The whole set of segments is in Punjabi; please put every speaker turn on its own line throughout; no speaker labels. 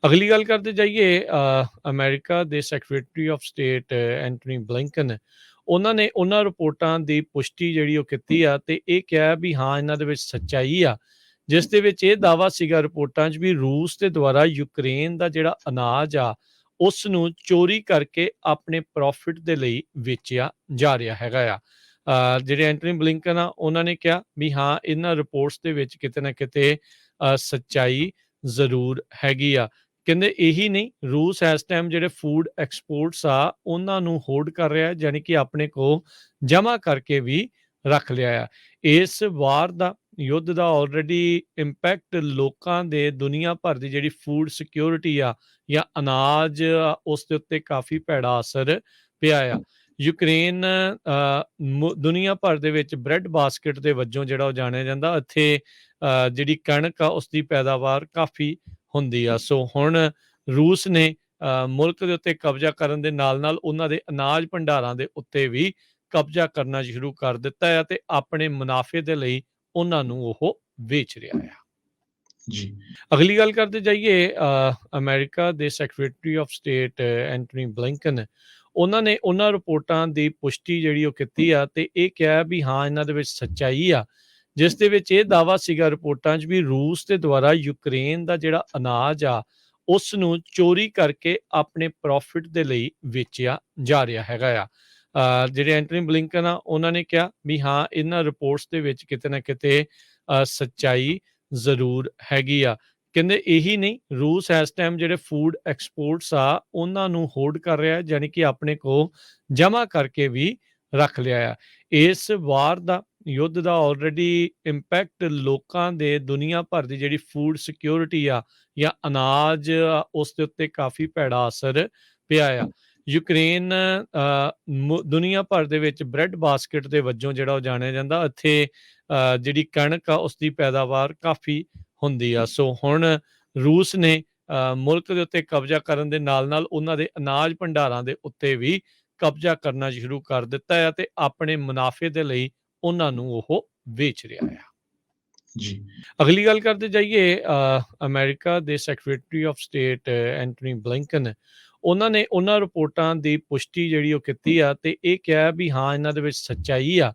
ਅਗਲੀ ਗੱਲ ਕਰਦੇ ਜਾਈਏ ਅਮਰੀਕਾ ਦੇ secretary of state Antony Blinken ਨੇ ਉਹਨਾਂ ਰਿਪੋਰਟਾਂ ਦੀ ਪੁਸ਼ਟੀ ਜਿਹੜੀ ਉਹ ਕੀਤੀ ਆ ਤੇ ਇਹ ਕਿਹਾ ਵੀ ਹਾਂ ਇਹਨਾਂ ਦੇ ਵਿੱਚ ਸੱਚਾਈ ਆ, ਜਿਸ ਦੇ ਵਿੱਚ ਇਹ ਦਾਅਵਾ ਸੀਗਾ ਰਿਪੋਰਟਾਂ 'ਚ ਵੀ ਰੂਸ ਦੇ ਦੁਆਰਾ ਯੂਕਰੇਨ ਦਾ ਜਿਹੜਾ ਅਨਾਜ ਆ ਉਸ ਨੂੰ ਚੋਰੀ ਕਰਕੇ ਆਪਣੇ ਪ੍ਰੋਫਿਟ ਦੇ ਲਈ ਵੇਚਿਆ ਜਾ ਰਿਹਾ ਹੈਗਾ ਆ। ਜਿਹੜੇ ਐਂਟਨੀ ਬਲਿੰਕਨ ਆ ਉਹਨਾਂ ਨੇ ਕਿਹਾ ਵੀ ਹਾਂ ਇਹਨਾਂ ਰਿਪੋਰਟਸ ਦੇ ਵਿੱਚ ਕਿਤੇ ਨਾ ਕਿਤੇ ਸੱਚਾਈ ਜ਼ਰੂਰ ਹੈਗੀ ਆ। ਕਹਿੰਦੇ ਇਹੀ ਨਹੀਂ, ਰੂਸ ਇਸ ਟਾਈਮ ਜਿਹੜੇ ਫੂਡ ਐਕਸਪੋਰਟਸ ਆ ਉਹਨਾਂ ਨੂੰ ਹੋਲਡ ਕਰ ਰਿਹਾ, ਯਾਨੀ ਕਿ ਆਪਣੇ ਕੋਲ ਜਮ੍ਹਾਂ ਕਰਕੇ ਵੀ ਰੱਖ ਲਿਆ ਆ। ਇਸ ਵਾਰ ਦਾ ਯੁੱਧ ਦਾ ਆਲਰੇਡੀ ਇੰਪੈਕਟ ਲੋਕਾਂ ਦੇ ਦੁਨੀਆ ਭਰ ਦੀ ਜਿਹੜੀ ਫੂਡ ਸਿਕਿਉਰਿਟੀ ਆ ਜਾਂ ਅਨਾਜ ਆ, ਉਸ ਦੇ ਉੱਤੇ ਕਾਫੀ ਭੈੜਾ ਅਸਰ ਪਿਆ ਆ। ਯੂਕਰੇਨ ਦੁਨੀਆ ਭਰ ਦੇ ਵਿੱਚ ਬ੍ਰੈਡ ਬਾਸਕਟ ਦੇ ਵਜੋਂ ਜਿਹੜਾ ਉਹ ਜਾਣਿਆ ਜਾਂਦਾ। ਇੱਥੇ ਜਿਹੜੀ ਕਣਕ ਆ ਉਸ ਦੀ ਪੈਦਾਵਾਰ ਕਾਫੀ ਹੁੰਦੀ ਆ। ਸੋ ਹੁਣ ਰੂਸ ਨੇ ਮੁਲਕ ਦੇ ਉੱਤੇ ਕਬਜ਼ਾ ਕਰਨ ਦੇ ਨਾਲ ਉਹਨਾਂ ਦੇ ਅਨਾਜ ਭੰਡਾਰਾਂ ਦੇ ਉੱਤੇ ਵੀ ਕਬਜ਼ਾ ਕਰਨਾ ਸ਼ੁਰੂ ਕਰ ਦਿੱਤਾ ਹੈ ਤੇ ਆਪਣੇ ਮੁਨਾਫੇ ਦੇ ਲਈ ਉਹਨਾਂ ਨੂੰ ਉਹ ਵੇਚ ਰਿਹਾ ਆ।
ਜੀ
ਅਗਲੀ ਗੱਲ ਕਰਦੇ ਜਾਈਏ ਅਮਰੀਕਾ ਦੇ secretary of state Antony Blinken ਨੇ ਉਹਨਾਂ ਰਿਪੋਰਟਾਂ ਦੀ ਪੁਸ਼ਟੀ ਜਿਹੜੀ ਉਹ ਕੀਤੀ ਆ ਤੇ ਇਹ ਕਿਹਾ ਵੀ ਹਾਂ ਇਹਨਾਂ ਦੇ ਵਿੱਚ ਸੱਚਾਈ ਆ, ਜਿਸ ਦੇ ਵਿੱਚ ਇਹ ਦਾਅਵਾ ਸੀਗਾ ਰਿਪੋਰਟਾਂ 'ਚ ਵੀ ਰੂਸ ਦੇ ਦੁਆਰਾ ਯੂਕਰੇਨ ਦਾ ਜਿਹੜਾ ਅਨਾਜ ਆ ਉਸ ਨੂੰ ਚੋਰੀ ਕਰਕੇ ਆਪਣੇ ਪ੍ਰੋਫਿਟ ਦੇ ਲਈ ਵੇਚਿਆ ਜਾ ਰਿਹਾ ਹੈਗਾ ਆ। ਜਿਹੜੇ ਐਂਟਨੀ ਬਲਿੰਕਨ ਆ ਉਹਨਾਂ ਨੇ ਕਿਹਾ ਵੀ ਹਾਂ ਇਹਨਾਂ ਰਿਪੋਰਟਸ ਦੇ ਵਿੱਚ ਕਿਤੇ ਨਾ ਕਿਤੇ ਸੱਚਾਈ ਜ਼ਰੂਰ ਹੈਗੀ ਆ। ਕਹਿੰਦੇ ਇਹੀ ਨਹੀਂ, ਰੂਸ ਇਸ ਟਾਈਮ ਜਿਹੜੇ ਫੂਡ ਐਕਸਪੋਰਟਸ ਆ ਉਹਨਾਂ ਨੂੰ ਹੋਲਡ ਕਰ ਰਿਹਾ, ਯਾਨੀ ਕਿ ਆਪਣੇ ਕੋਲ ਜਮ੍ਹਾਂ ਕਰਕੇ ਵੀ ਰੱਖ ਲਿਆ ਆ। ਇਸ ਵਾਰ ਦਾ ਯੁੱਧ ਦਾ ਆਲਰੇਡੀ ਇੰਪੈਕਟ ਲੋਕਾਂ ਦੇ ਦੁਨੀਆ ਭਰ ਦੀ ਜਿਹੜੀ ਫੂਡ ਸਿਕਿਉਰਿਟੀ ਆ ਜਾਂ ਅਨਾਜ ਆ, ਉਸ ਦੇ ਉੱਤੇ ਕਾਫੀ ਭੈੜਾ ਅਸਰ ਪਿਆ ਆ। ਯੂਕਰੇਨ ਦੁਨੀਆ ਭਰ ਦੇ ਵਿੱਚ ਬ੍ਰੈਡ ਬਾਸਕਟ ਦੇ ਵਜੋਂ ਜਿਹੜਾ ਉਹ ਜਾਣਿਆ ਜਾਂਦਾ। ਇੱਥੇ ਜਿਹੜੀ ਕਣਕ ਆ ਉਸ ਦੀ ਪੈਦਾਵਾਰ ਕਾਫੀ ਹੁੰਦੀ ਆ। ਸੋ ਹੁਣ ਰੂਸ ਨੇ ਮੁਲਕ ਦੇ ਉੱਤੇ ਕਬਜ਼ਾ ਕਰਨ ਦੇ ਨਾਲ ਉਹਨਾਂ ਦੇ ਅਨਾਜ ਭੰਡਾਰਾਂ ਦੇ ਉੱਤੇ ਵੀ ਕਬਜ਼ਾ ਕਰਨਾ ਸ਼ੁਰੂ ਕਰ ਦਿੱਤਾ ਹੈ ਤੇ ਆਪਣੇ ਮੁਨਾਫੇ ਦੇ ਲਈ ਉਹਨਾਂ ਨੂੰ ਉਹ ਵੇਚ ਰਿਹਾ ਆ।
ਜੀ
ਅਗਲੀ ਗੱਲ ਕਰਦੇ ਜਾਈਏ ਅਮਰੀਕਾ ਦੇ secretary of state Antony Blinken ਨੇ ਉਹਨਾਂ ਰਿਪੋਰਟਾਂ ਦੀ ਪੁਸ਼ਟੀ ਜਿਹੜੀ ਉਹ ਕੀਤੀ ਆ ਤੇ ਇਹ ਕਿਹਾ ਵੀ ਹਾਂ ਇਹਨਾਂ ਦੇ ਵਿੱਚ ਸੱਚਾਈ ਆ,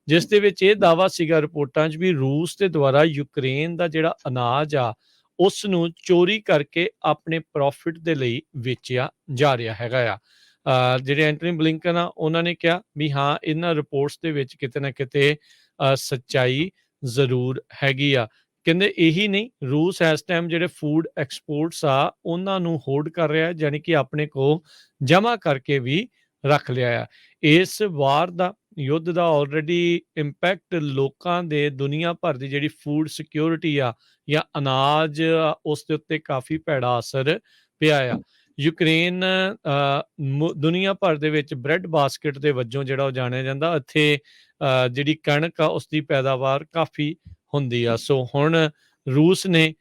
ਜਿਸ ਦੇ ਵਿੱਚ ਇਹ ਦਾਅਵਾ ਸੀਗਾ ਰਿਪੋਰਟਾਂ 'ਚ ਵੀ ਰੂਸ ਦੇ ਦੁਆਰਾ ਯੂਕਰੇਨ ਦਾ ਜਿਹੜਾ ਅਨਾਜ ਆ ਉਸ ਨੂੰ ਚੋਰੀ ਕਰਕੇ ਆਪਣੇ ਪ੍ਰੋਫਿਟ ਦੇ ਲਈ ਵੇਚਿਆ ਜਾ ਰਿਹਾ ਹੈਗਾ ਆ। ਜਿਹੜੇ ਐਂਟਨੀ ਬਲਿੰਕਨ ਆ ਉਹਨਾਂ ਨੇ ਕਿਹਾ ਵੀ ਹਾਂ ਇਹਨਾਂ ਰਿਪੋਰਟਸ ਦੇ ਵਿੱਚ ਕਿਤੇ ਨਾ ਕਿਤੇ ਸੱਚਾਈ ਜ਼ਰੂਰ ਹੈਗੀ ਆ। ਕਹਿੰਦੇ ਇਹੀ ਨਹੀਂ, ਰੂਸ ਇਸ ਟਾਈਮ ਜਿਹੜੇ ਫੂਡ ਐਕਸਪੋਰਟਸ ਆ ਉਹਨਾਂ ਨੂੰ ਹੋਲਡ ਕਰ ਰਿਹਾ, ਯਾਨੀ ਕਿ ਆਪਣੇ ਕੋਲ ਜਮ੍ਹਾਂ ਕਰਕੇ ਵੀ ਰੱਖ ਲਿਆ ਆ। ਇਸ ਵਾਰ ਦਾ ਯੁੱਧ ਦਾ ਆਲਰੇਡੀ ਇੰਪੈਕਟ ਲੋਕਾਂ ਦੇ ਦੁਨੀਆ ਭਰ ਦੀ ਜਿਹੜੀ ਫੂਡ ਸਿਕਿਉਰਿਟੀ ਆ ਜਾਂ ਅਨਾਜ ਆ, ਉਸ ਦੇ ਉੱਤੇ ਕਾਫੀ ਭੈੜਾ ਅਸਰ ਪਿਆ ਆ। ਯੂਕਰੇਨ ਦੁਨੀਆ ਭਰ ਦੇ ਵਿੱਚ ਬ੍ਰੈਡ ਬਾਸਕਟ ਦੇ ਵਜੋਂ ਜਿਹੜਾ ਉਹ ਜਾਣਿਆ ਜਾਂਦਾ। ਇੱਥੇ ਜਿਹੜੀ ਕਣਕ ਆ ਉਸ ਦੀ ਪੈਦਾਵਾਰ ਕਾਫੀ ਹੁੰਦੀ ਆ। ਸੋ ਹੁਣ ਰੂਸ ਨੇ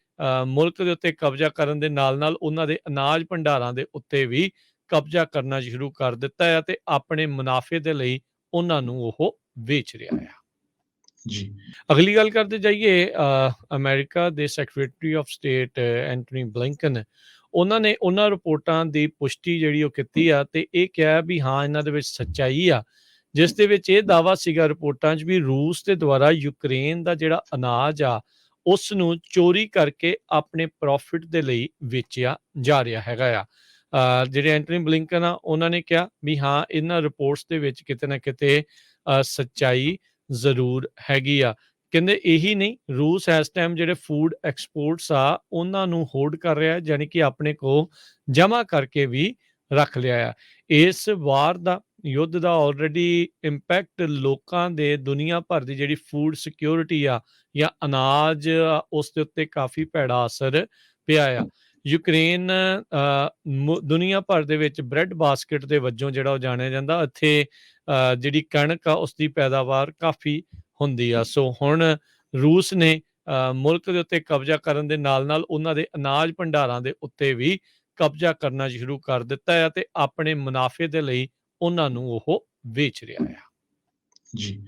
ਮੁਲਕ ਦੇ ਉੱਤੇ ਕਬਜ਼ਾ ਕਰਨ ਦੇ ਨਾਲ ਉਹਨਾਂ ਦੇ ਅਨਾਜ ਭੰਡਾਰਾਂ ਦੇ ਉੱਤੇ ਵੀ ਕਬਜ਼ਾ ਕਰਨਾ ਸ਼ੁਰੂ ਕਰ ਦਿੱਤਾ ਹੈ ਤੇ ਆਪਣੇ ਮੁਨਾਫੇ ਦੇ ਲਈ ਉਹਨਾਂ ਨੂੰ ਉਹ ਵੇਚ ਰਿਹਾ ਆ।
ਜੀ
ਅਗਲੀ ਗੱਲ ਕਰਦੇ ਜਾਈਏ ਅਮਰੀਕਾ ਦੇ secretary of state Antony Blinken ਨੇ ਉਹਨਾਂ ਰਿਪੋਰਟਾਂ ਦੀ ਪੁਸ਼ਟੀ ਜਿਹੜੀ ਉਹ ਕੀਤੀ ਆ ਤੇ ਇਹ ਕਿਹਾ ਵੀ ਹਾਂ ਇਹਨਾਂ ਦੇ ਵਿੱਚ ਸੱਚਾਈ ਆ, ਜਿਸ ਦੇ ਵਿੱਚ ਇਹ ਦਾਅਵਾ ਸੀਗਾ ਰਿਪੋਰਟਾਂ 'ਚ ਵੀ ਰੂਸ ਦੇ ਦੁਆਰਾ ਯੂਕਰੇਨ ਦਾ ਜਿਹੜਾ ਅਨਾਜ ਆ ਉਸ ਨੂੰ ਚੋਰੀ ਕਰਕੇ ਆਪਣੇ ਪ੍ਰੋਫਿਟ ਦੇ ਲਈ ਵੇਚਿਆ ਜਾ ਰਿਹਾ ਹੈਗਾ ਆ। ਜਿਹੜੇ ਐਂਟਨੀ ਬਲਿੰਕਨ ਆ ਉਹਨਾਂ ਨੇ ਕਿਹਾ ਵੀ ਹਾਂ ਇਹਨਾਂ ਰਿਪੋਰਟਸ ਦੇ ਵਿੱਚ ਕਿਤੇ ਨਾ ਕਿਤੇ ਸੱਚਾਈ ਜ਼ਰੂਰ ਹੈਗੀ ਆ। ਕਹਿੰਦੇ ਇਹੀ ਨਹੀਂ, ਰੂਸ ਇਸ ਟਾਈਮ ਜਿਹੜੇ ਫੂਡ ਐਕਸਪੋਰਟਸ ਆ ਉਹਨਾਂ ਨੂੰ ਹੋਲਡ ਕਰ ਰਿਹਾ, ਯਾਨੀ ਕਿ ਆਪਣੇ ਕੋਲ ਜਮ੍ਹਾਂ ਕਰਕੇ ਵੀ ਰੱਖ ਲਿਆ ਆ। ਇਸ ਵਾਰ ਦਾ ਯੁੱਧ ਦਾ ਆਲਰੇਡੀ ਇੰਪੈਕਟ ਲੋਕਾਂ ਦੇ ਦੁਨੀਆ ਭਰ ਦੀ ਜਿਹੜੀ ਫੂਡ ਸਿਕਿਉਰਿਟੀ ਆ ਜਾਂ ਅਨਾਜ ਆ, ਉਸ ਦੇ ਉੱਤੇ ਕਾਫੀ ਭੈੜਾ ਅਸਰ ਪਿਆ ਆ। ਯੂਕਰੇਨ ਦੁਨੀਆ ਭਰ ਦੇ ਵਿੱਚ ਬ੍ਰੈਡ ਬਾਸਕਟ ਦੇ ਵਜੋਂ ਜਿਹੜਾ ਉਹ ਜਾਣਿਆ ਜਾਂਦਾ। ਇੱਥੇ ਜਿਹੜੀ ਕਣਕ ਆ ਉਸ ਦੀ ਪੈਦਾਵਾਰ ਕਾਫੀ ਹੁੰਦੀ ਆ। ਸੋ ਹੁਣ ਰੂਸ ਨੇ ਮੁਲਕ ਦੇ ਉੱਤੇ ਕਬਜ਼ਾ ਕਰਨ ਦੇ ਨਾਲ ਉਹਨਾਂ ਦੇ ਅਨਾਜ ਭੰਡਾਰਾਂ ਦੇ ਉੱਤੇ ਵੀ ਕਬਜ਼ਾ ਕਰਨਾ ਸ਼ੁਰੂ ਕਰ ਦਿੱਤਾ ਹੈ ਤੇ ਆਪਣੇ ਮੁਨਾਫੇ ਦੇ ਲਈ ਉਹਨਾਂ ਨੂੰ ਉਹ ਵੇਚ ਰਿਹਾ ਆ।
ਜੀ